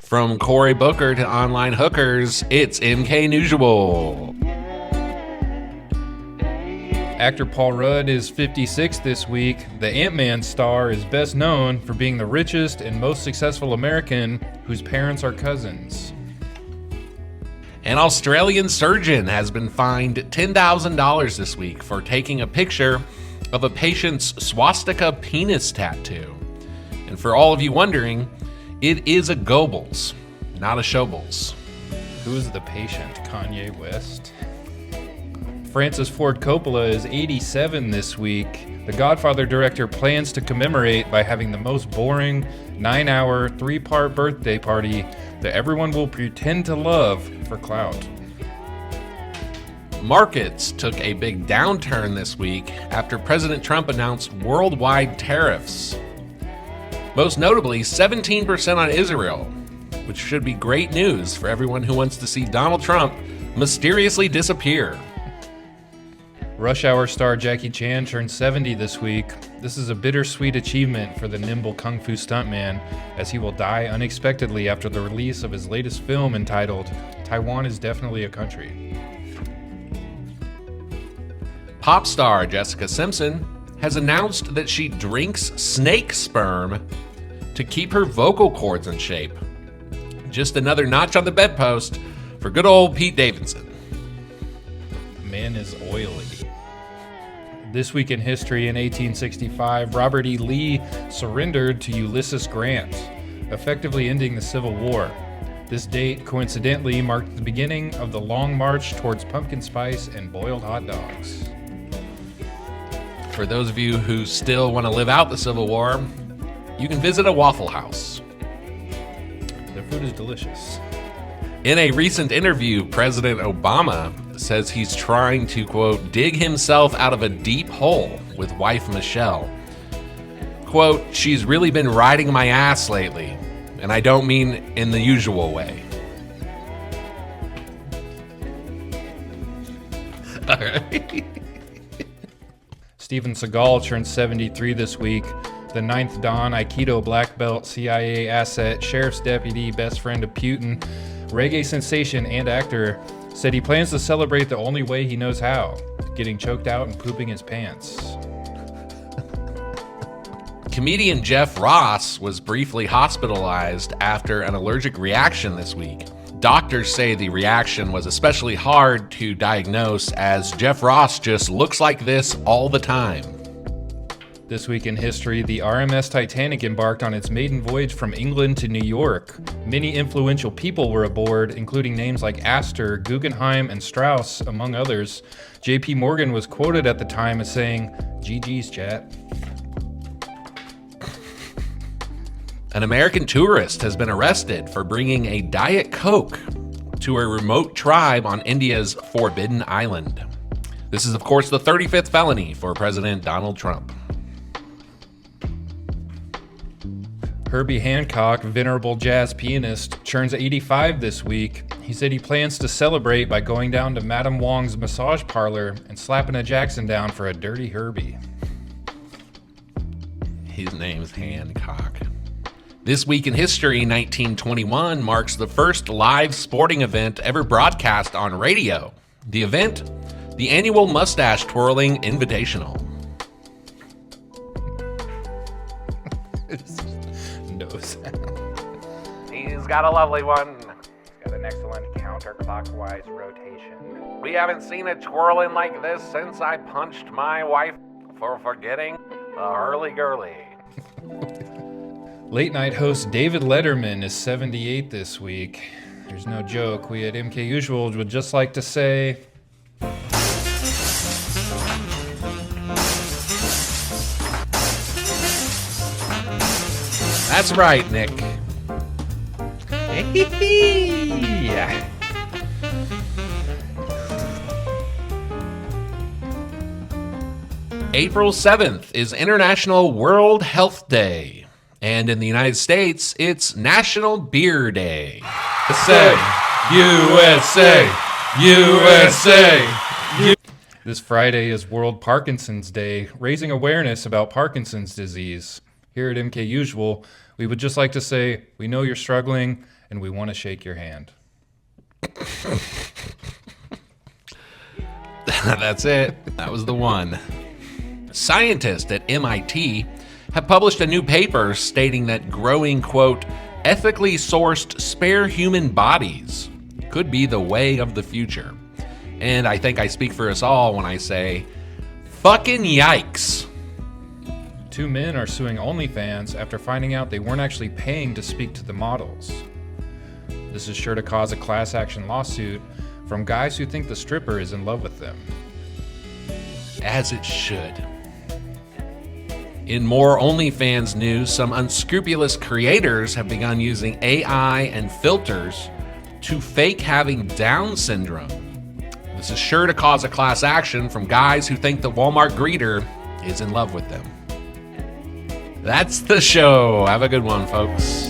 From Cory Booker to online hookers, it's MKNEWSUAL. Actor Paul Rudd is 56 this week. The Ant-Man star is best known for being the richest and most successful American whose parents are cousins. An Australian surgeon has been fined $10,000 this week for taking a picture of a patient's swastika penis tattoo. And for all of you wondering, it is a Goebbels, not a Showbles. Who is the patient? Kanye West? Francis Ford Coppola is 87 this week. The Godfather director plans to commemorate by having the most boring 9-hour, 3-part birthday party that everyone will pretend to love for clout. Markets took a big downturn this week after President Trump announced worldwide tariffs. Most notably, 17% on Israel, which should be great news for everyone who wants to see Donald Trump mysteriously disappear. Rush Hour star Jackie Chan turned 70 this week. This is a bittersweet achievement for the nimble kung fu stuntman, as he will die unexpectedly after the release of his latest film entitled Taiwan is Definitely a Country. Pop star Jessica Simpson has announced that she drinks snake sperm to keep her vocal cords in shape. Just another notch on the bedpost for good old Pete Davidson. Man is oily. This week in history, in 1865, Robert E. Lee surrendered to Ulysses Grant, effectively ending the Civil War. This date, coincidentally, marked the beginning of the long march towards pumpkin spice and boiled hot dogs. For those of you who still want to live out the Civil War, you can visit a Waffle House. Their food is delicious. In a recent interview, President Obama says he's trying to, quote, dig himself out of a deep hole with wife Michelle. Quote, she's really been riding my ass lately, and I don't mean in the usual way. All right. Steven Seagal turned 73 this week. The 9th Dan Aikido black belt, CIA asset, sheriff's deputy, best friend of Putin, reggae sensation, and actor said he plans to celebrate the only way he knows how, getting choked out and pooping his pants. Comedian Jeff Ross was briefly hospitalized after an allergic reaction this week. Doctors say the reaction was especially hard to diagnose as Jeff Ross just looks like this all the time. This week in history, the RMS Titanic embarked on its maiden voyage from England to New York. Many influential people were aboard, including names like Astor, Guggenheim, and Strauss, among others. J.P. Morgan was quoted at the time as saying, "GG's, chat." An American tourist has been arrested for bringing a Diet Coke to a remote tribe on India's Forbidden Island. This is, of course, the 35th felony for President Donald Trump. Herbie Hancock, venerable jazz pianist, turns 85 this week. He said he plans to celebrate by going down to Madame Wong's massage parlor and slapping a Jackson down for a dirty Herbie. His name's Hancock. This week in history, 1921 marks the first live sporting event ever broadcast on radio. The event, the annual Mustache Twirling Invitational. No sound. He's got a lovely one. He's got an excellent counterclockwise rotation. We haven't seen it twirling like this since I punched my wife for forgetting the hurly-gurly. Late night host David Letterman is 78 this week. There's no joke. We at MKUsual would just like to say, that's right, Nick. April 7th is International World Health Day. And in the United States, it's National Beer Day. USA, USA. This Friday is World Parkinson's Day, raising awareness about Parkinson's disease. Here at MKUsual, we would just like to say, we know you're struggling, and we want to shake your hand. That's it. That was the one. Scientists at MIT have published a new paper stating that growing, quote, ethically sourced spare human bodies could be the way of the future. And I think I speak for us all when I say, fucking yikes. 2 men are suing OnlyFans after finding out they weren't actually paying to speak to the models. This is sure to cause a class action lawsuit from guys who think the stripper is in love with them. As it should. In more OnlyFans news, some unscrupulous creators have begun using AI and filters to fake having Down syndrome. This is sure to cause a class action from guys who think the Walmart greeter is in love with them. That's the show. Have a good one, folks.